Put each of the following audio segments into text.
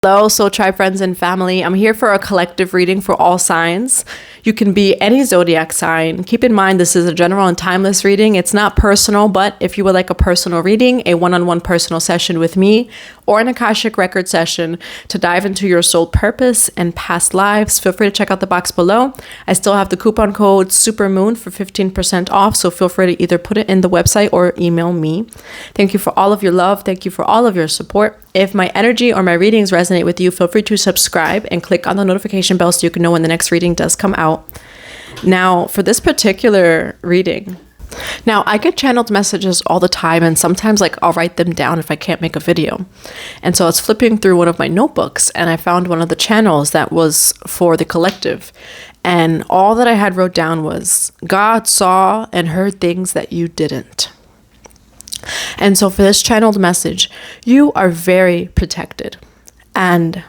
Hello, Soul Tribe friends and family. I'm here for a collective reading for all signs. You can be any zodiac sign. Keep in mind, this is a general and timeless reading. It's not personal, but if you would like a personal reading, a one-on-one personal session with me, or an Akashic record session to dive into your soul purpose and past lives, feel free to check out the box below. I still have the coupon code SUPERMOON for 15% off, so feel free to either put it in the website or email me. Thank you for all of your love. Thank you for all of your support. If my energy or my readings resonate with you, feel free to subscribe and click on the notification bell so you can know when the next reading does come out. Now, for this particular reading, now I get channeled messages all the time, and sometimes I'll write them down if I can't make a video. And so I was flipping through one of my notebooks and I found one of the channels that was for the collective. And all that I had wrote down was, God saw and heard things that you didn't. And so for this channeled message, you are very protected. And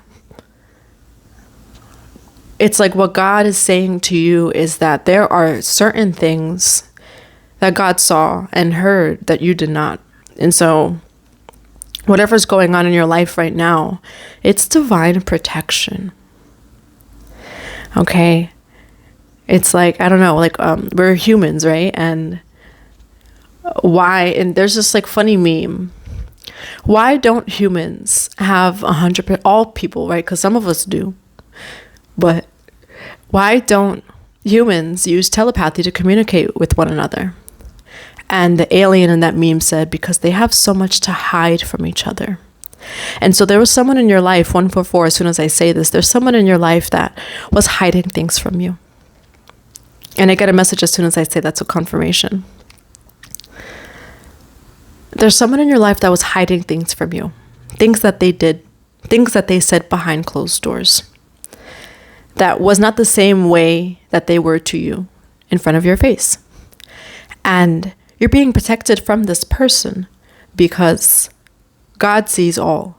it's like what God is saying to you is that there are certain things that God saw and heard that you did not. And so whatever's going on in your life right now, it's divine protection. Okay? It's like, I don't know, we're humans, right? And why, and there's this funny meme. Why don't humans have 100%, all people, right? Because some of us do. But why don't humans use telepathy to communicate with one another? And the alien in that meme said, because they have so much to hide from each other. And so there was someone in your life, 144, as soon as I say this, there's someone in your life that was hiding things from you. And I get a message as soon as I say that's a confirmation. There's someone in your life that was hiding things from you. Things that they did, things that they said behind closed doors. That was not the same way that they were to you in front of your face. And you're being protected from this person because God sees all.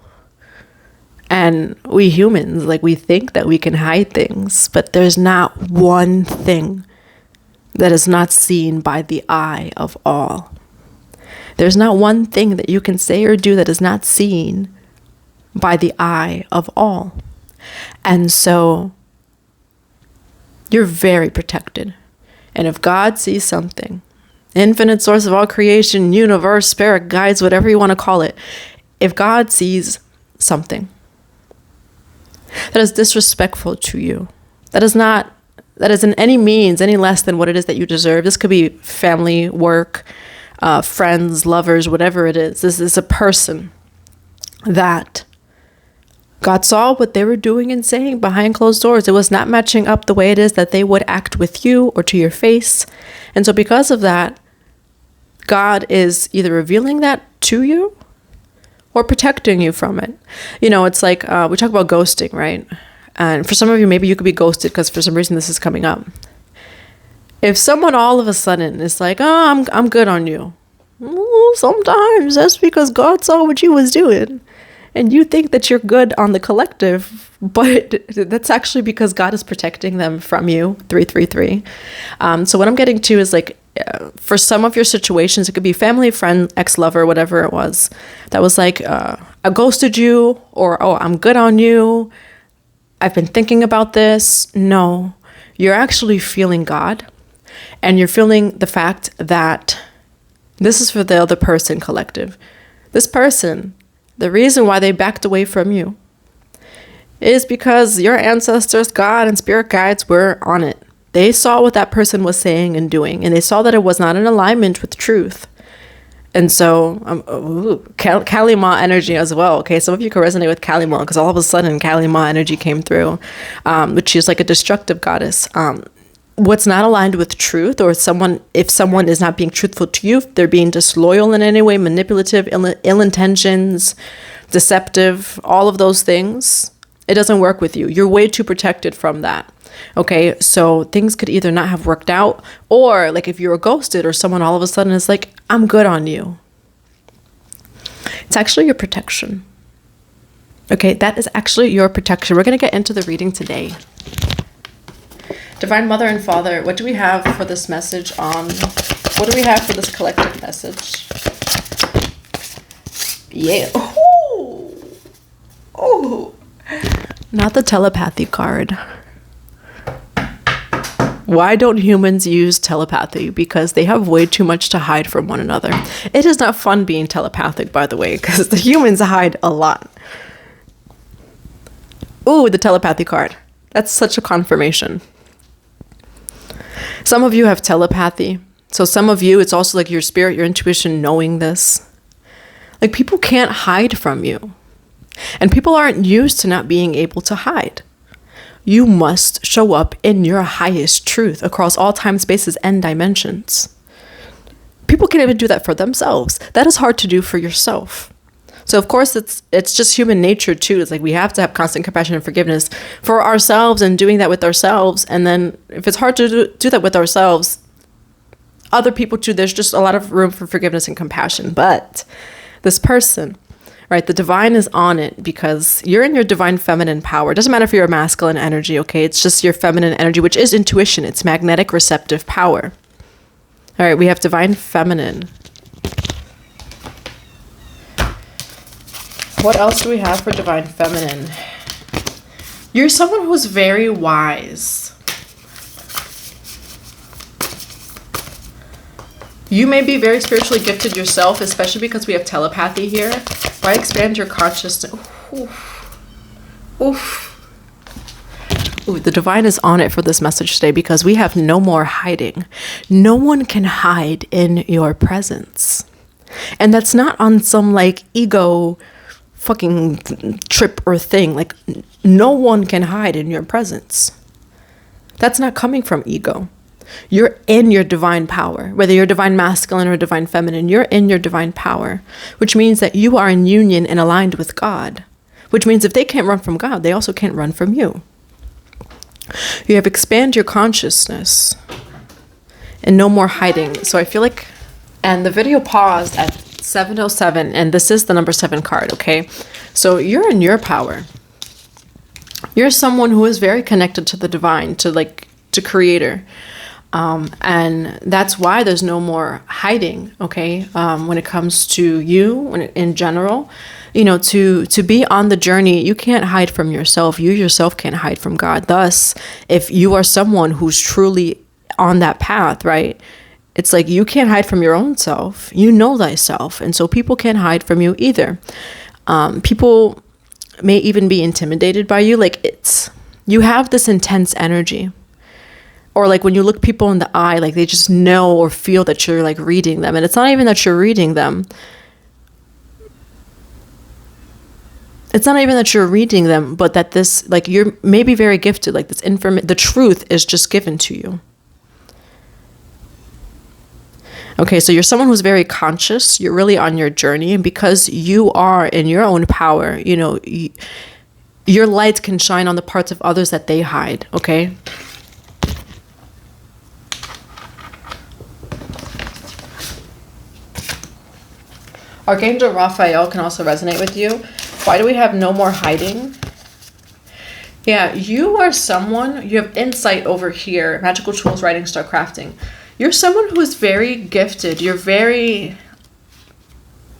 And we humans, we think that we can hide things, but there's not one thing that is not seen by the eye of all. There's not one thing that you can say or do that is not seen by the eye of all. And so you're very protected. And if God sees something, infinite source of all creation, universe, spirit, guides, whatever you want to call it, if God sees something that is disrespectful to you, that is in any means any less than what it is that you deserve. This could be family, work, friends, lovers, whatever it is. This is a person that God saw what they were doing and saying behind closed doors. It was not matching up the way it is that they would act with you or to your face. And so because of that, God is either revealing that to you or protecting you from it. It's like we talk about ghosting, right? And for some of you, maybe you could be ghosted because for some reason this is coming up. If someone all of a sudden is like, oh, I'm good on you. Well, sometimes that's because God saw what you was doing. And you think that you're good on the collective, but that's actually because God is protecting them from you, 333. So what I'm getting to is for some of your situations, it could be family, friend, ex-lover, whatever it was, that was I ghosted you, or, oh, I'm good on you. I've been thinking about this. No, you're actually feeling God. And you're feeling the fact that this is for the other person, collective. This person, the reason why they backed away from you is because your ancestors, God, and spirit guides were on it. They saw what that person was saying and doing, and they saw that it was not in alignment with truth. And so, Kali Ma energy as well. Okay, some of you can resonate with Kali Ma because all of a sudden Kali Ma energy came through, which is like a destructive goddess. What's not aligned with truth, or if someone is not being truthful to you, if they're being disloyal in any way, manipulative, ill intentions, deceptive, all of those things, it doesn't work with you. You're way too protected from that. Okay, so things could either not have worked out, or if you were ghosted or someone all of a sudden is like, I'm good on you. It's actually your protection. Okay, that is actually your protection. We're going to get into the reading today. Divine Mother and Father, what do we have for this message what do we have for this collective message? Yeah. Oh, Not the telepathy card. Why don't humans use telepathy? Because they have way too much to hide from one another. It is not fun being telepathic, by the way, because the humans hide a lot. Ooh, the telepathy card. That's such a confirmation. Some of you have telepathy. So some of you, it's also like your spirit, your intuition knowing this. Like, people can't hide from you. And people aren't used to not being able to hide. You must show up in your highest truth across all time, spaces, and dimensions. People can't even do that for themselves. That is hard to do for yourself. So of course it's just human nature too. It's like we have to have constant compassion and forgiveness for ourselves, and doing that with ourselves. And then if it's hard to do that with ourselves, other people too, there's just a lot of room for forgiveness and compassion. But this person, right, the divine is on it because you're in your divine feminine power. It doesn't matter if you're a masculine energy, okay? It's just your feminine energy, which is intuition. It's magnetic receptive power. All right, we have divine feminine. What else do we have for divine feminine? You're someone who's very wise. You may be very spiritually gifted yourself, especially because we have telepathy here. Why expand your consciousness? Oof. Oof. Ooh, the divine is on it for this message today because we have no more hiding. No one can hide in your presence. And that's not on some like ego fucking trip or thing. Like, no one can hide in your presence. That's not coming from ego. You're in your divine power. Whether you're divine masculine or divine feminine, you're in your divine power, which means that you are in union and aligned with God, which means if they can't run from God, they also can't run from you. You have expand your consciousness and no more hiding. So I feel like, and the video paused at 7:07, and this is the number 7 card, okay? So you're in your power. You're someone who is very connected to the divine, to creator. And that's why there's no more hiding, okay? When it comes to you, in general, you know, to be on the journey, you can't hide from yourself. You yourself can't hide from God. Thus, if you are someone who's truly on that path, right? It's like you can't hide from your own self. You know thyself. And so people can't hide from you either. People may even be intimidated by you. Like, you have this intense energy. Or like when you look people in the eye, like they just know or feel that you're like reading them. And it's not even that you're reading them. It's not even that you're reading them, but that this, like, you're maybe very gifted. Like, this information, the truth is just given to you. Okay, so you're someone who's very conscious. You're really on your journey. And because you are in your own power, you know, your light can shine on the parts of others that they hide, okay? Archangel Raphael can also resonate with you. Why do we have no more hiding? Yeah, you are someone, you have insight over here. Magical tools, writing, start crafting. You're someone who is very gifted. You're very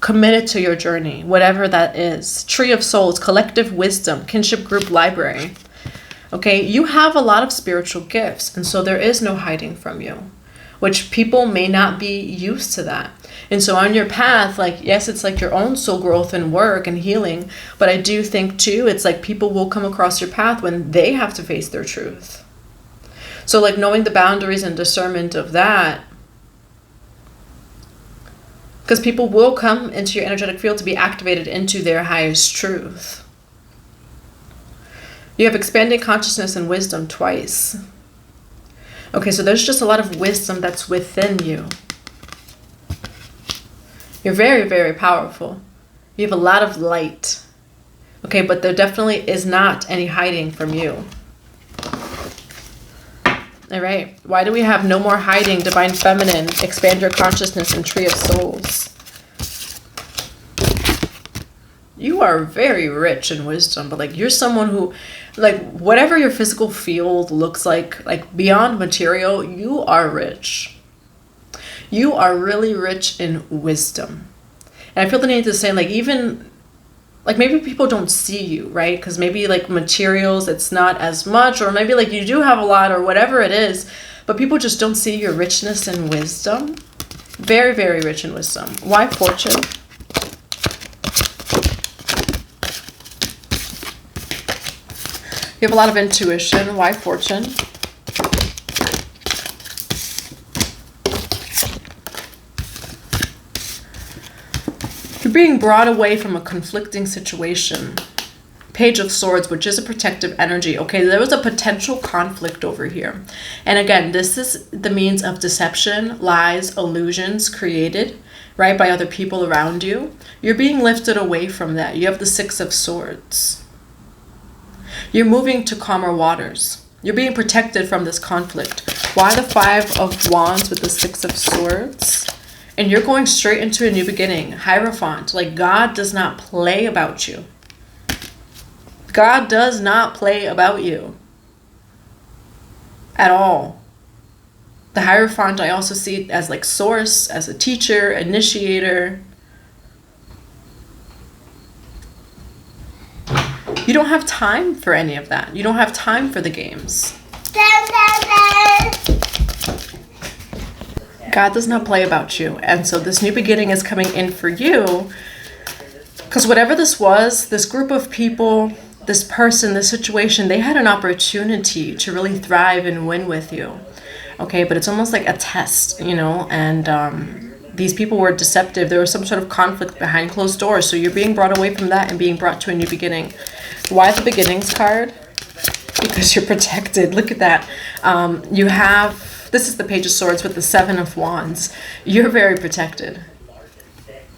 committed to your journey, whatever that is. Tree of Souls, collective wisdom, kinship group library. Okay, you have a lot of spiritual gifts, and so there is no hiding from you, which people may not be used to that. And so on your path, like, yes, it's like your own soul growth and work and healing, but I do think too, it's like people will come across your path when they have to face their truth. So like knowing the boundaries and discernment of that, because people will come into your energetic field to be activated into their highest truth. You have expanding consciousness and wisdom twice. Okay, so there's just a lot of wisdom that's within you. You're very, very powerful. You have a lot of light. Okay, but there definitely is not any hiding from you. All right. Why do we have no more hiding? Divine feminine, expand your consciousness, and tree of souls. You are very rich in wisdom, but like you're someone who, like, whatever your physical field looks like beyond material, you are rich. You are really rich in wisdom. And I feel the need to say, like, even like maybe people don't see you, right? Because maybe like materials, it's not as much, or maybe like you do have a lot or whatever it is, but people just don't see your richness and wisdom. Very, very rich in wisdom. Why fortune? You have a lot of intuition. Why fortune? You're being brought away from a conflicting situation. Page of Swords, which is a protective energy. Okay, there was a potential conflict over here. And again, this is the means of deception, lies, illusions created, right, by other people around you. You're being lifted away from that. You have the Six of Swords. You're moving to calmer waters. You're being protected from this conflict. Why the Five of Wands with the Six of Swords? And you're going straight into a new beginning. Hierophant, like God does not play about you. God does not play about you at all. The Hierophant, I also see it as like source, as a teacher, initiator. You don't have time for any of that. You don't have time for the games. God does not play about you. And so this new beginning is coming in for you. Because whatever this was, this group of people, this person, this situation, they had an opportunity to really thrive and win with you. Okay, but it's almost like a test, you know, and these people were deceptive. There was some sort of conflict behind closed doors. So you're being brought away from that and being brought to a new beginning. Why the Beginnings card? Because you're protected. Look at that. You have, this is the Page of Swords with the Seven of Wands. You're very protected.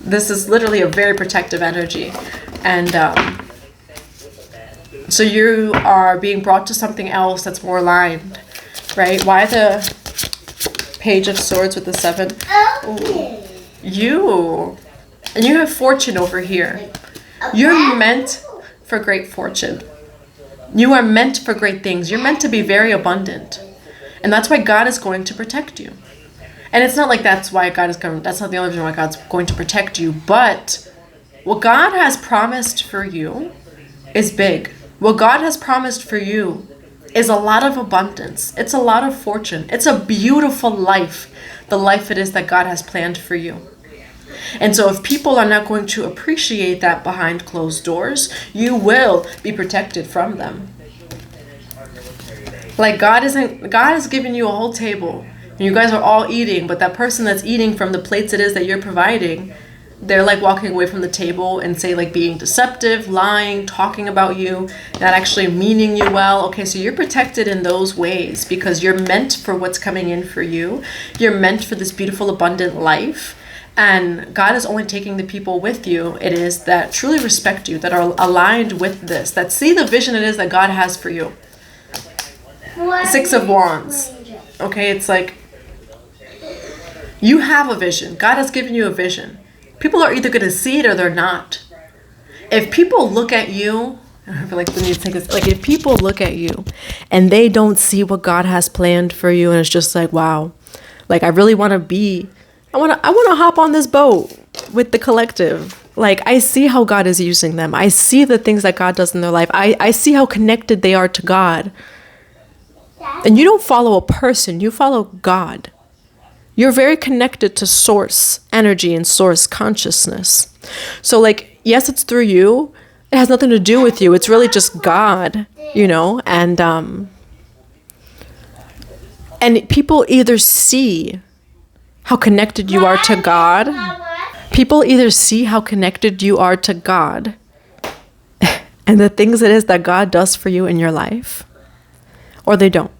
This is literally a very protective energy. And so you are being brought to something else that's more aligned, right? Why the Page of Swords with the Seven? Ooh. And you have fortune over here. You're meant for great fortune. You are meant for great things. You're meant to be very abundant. And that's why God is going to protect you. And it's not like that's why God is going, that's not the only reason why God's going to protect you. But what God has promised for you is big. What God has promised for you is a lot of abundance. It's a lot of fortune. It's a beautiful life. The life it is that God has planned for you. And so if people are not going to appreciate that behind closed doors, you will be protected from them. Like God has given you a whole table and you guys are all eating, but that person that's eating from the plates it is that you're providing, they're like walking away from the table and say like being deceptive, lying, talking about you, not actually meaning you well. Okay, so you're protected in those ways because you're meant for what's coming in for you. You're meant for this beautiful, abundant life. And God is only taking the people with you, it is, that truly respect you, that are aligned with this, that see the vision it is that God has for you. Six of Wands. Okay, it's like you have a vision. God has given you a vision. People are either going to see it or they're not. If people look at you, I feel like we need to take this, like if people look at you and they don't see what God has planned for you and it's just like, wow, like I really want to be, I want to hop on this boat with the collective. Like I see how God is using them. I see the things that God does in their life. I see how connected they are to God. And you don't follow a person, you follow God. You're very connected to source energy and source consciousness. So like, yes, it's through you. It has nothing to do with you. It's really just God, you know, and people either see how connected you are to God. People either see how connected you are to God and the things it is that God does for you in your life, or they don't.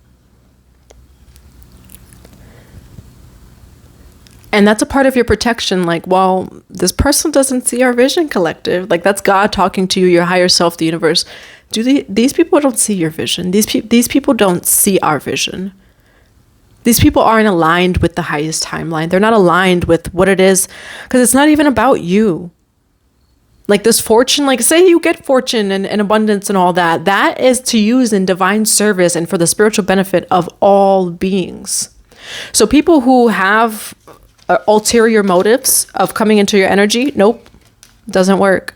And that's a part of your protection. Like, well, this person doesn't see our vision, collective. Like, that's God talking to you, your higher self, the universe. These people don't see your vision. These people don't see our vision. These people aren't aligned with the highest timeline. They're not aligned with what it is, because it's not even about you. Like this fortune, like say you get fortune and abundance and all that, that is to use in divine service and for the spiritual benefit of all beings. So people who have ulterior motives of coming into your energy, nope, doesn't work.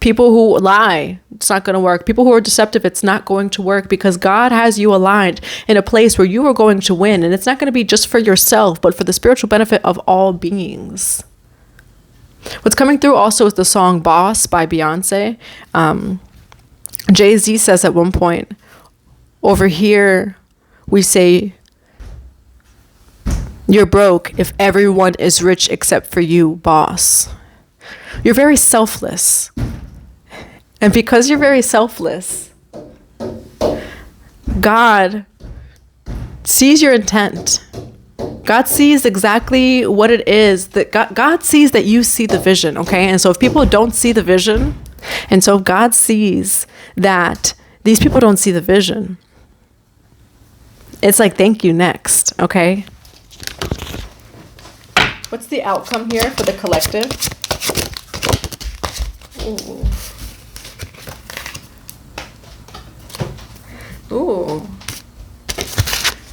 People who lie, it's not going to work. People who are deceptive, it's not going to work, because God has you aligned in a place where you are going to win. And it's not going to be just for yourself, but for the spiritual benefit of all beings. What's coming through also is the song Boss by Beyonce. Jay-Z says at one point, over here, we say, you're broke if everyone is rich except for you, boss. You're very selfless. And because you're very selfless, God sees your intent. God sees exactly what it is that God sees that you see the vision, okay? And so if people don't see the vision, and so if God sees that these people don't see the vision, it's like, thank you, next, okay? What's the outcome here for the collective? Ooh. Ooh.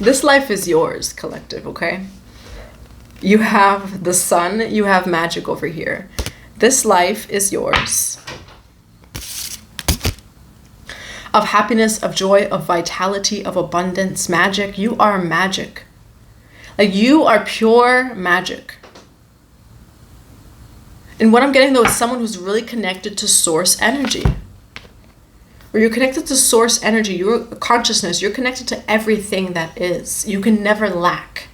This life is yours, collective, okay? You have the sun, you have magic over here. This life is yours. Of happiness, of joy, of vitality, of abundance, magic. You are magic. Like, you are pure magic. And what I'm getting, though, is someone who's really connected to source energy. Where you're connected to source energy, your consciousness, you're connected to everything that is. You can never lack.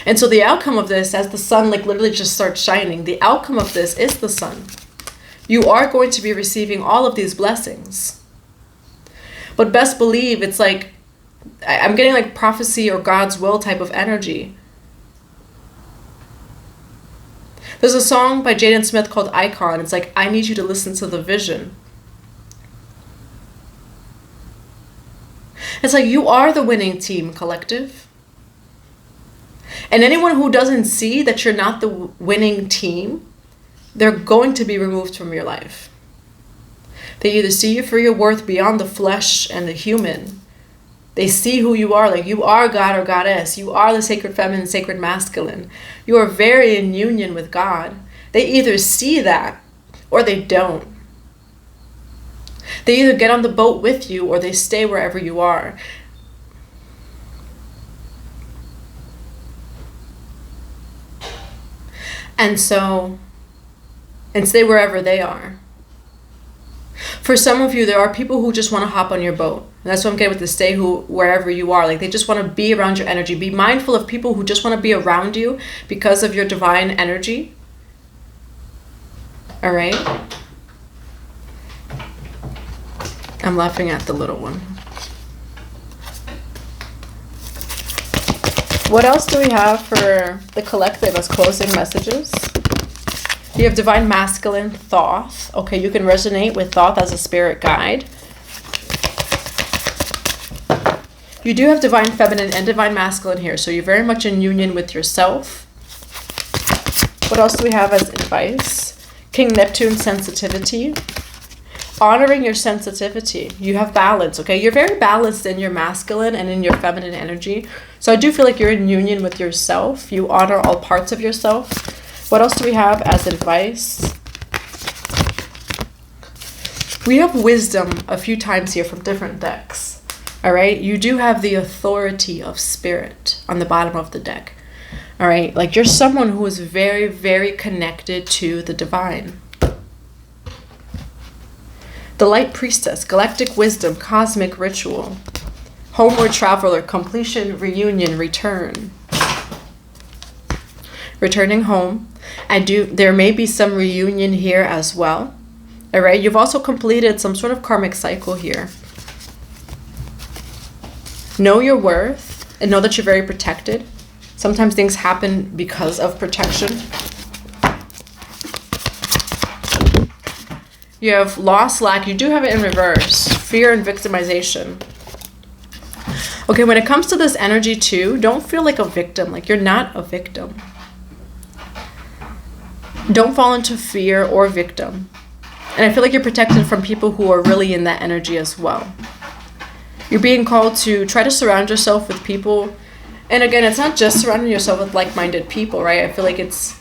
And so the outcome of this, as the sun like literally just starts shining, the outcome of this is the sun. You are going to be receiving all of these blessings. But best believe it's like, I'm getting like prophecy or God's will type of energy. There's a song by Jaden Smith called Icon. It's like, I need you to listen to the vision. It's like, you are the winning team, collective. And anyone who doesn't see that you're not the winning team, they're going to be removed from your life. They either see you for your worth beyond the flesh and the human. They see who you are, like you are God or goddess. You are the sacred feminine, sacred masculine. You are very in union with God. They either see that or they don't. They either get on the boat with you or they stay wherever you are. And stay wherever they are. For some of you, there are people who just want to hop on your boat. And that's what I'm getting with the stay wherever you are. Like, they just want to be around your energy. Be mindful of people who just want to be around you because of your divine energy. All right? I'm laughing at the little one. What else do we have for the collective as closing messages? You have divine masculine, Thoth. Okay, you can resonate with Thoth as a spirit guide. You do have divine feminine and divine masculine here, so you're very much in union with yourself. What else do we have as advice? King Neptune, sensitivity. Honoring your sensitivity. You have balance, okay? You're very balanced in your masculine and in your feminine energy. So I do feel like you're in union with yourself. You honor all parts of yourself. What else do we have as advice? We have wisdom a few times here from different decks. All right? You do have the authority of spirit on the bottom of the deck. All right? Like, you're someone who is very, very connected to the divine. The Light Priestess, galactic wisdom, cosmic ritual, homeward traveler, completion, reunion, return. Returning home. There may be some reunion here as well. All right, you've also completed some sort of karmic cycle here. Know your worth and know that you're very protected. Sometimes things happen because of protection. You have loss, lack. You do have it in reverse. Fear and victimization. Okay, when it comes to this energy too, don't feel like a victim. Like, you're not a victim. Don't fall into fear or victim. And I feel like you're protected from people who are really in that energy as well. You're being called to try to surround yourself with people. And again, it's not just surrounding yourself with like-minded people, right? I feel like it's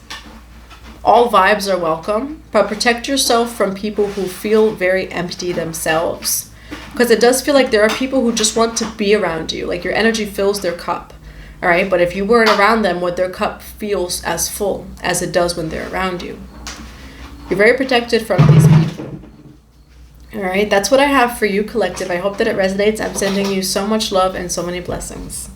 All vibes are welcome, but protect yourself from people who feel very empty themselves. Because it does feel like there are people who just want to be around you. Like your energy fills their cup. All right. But if you weren't around them, would their cup feels as full as it does when they're around you? You're very protected from these people. All right. That's what I have for you, collective. I hope that it resonates. I'm sending you so much love and so many blessings.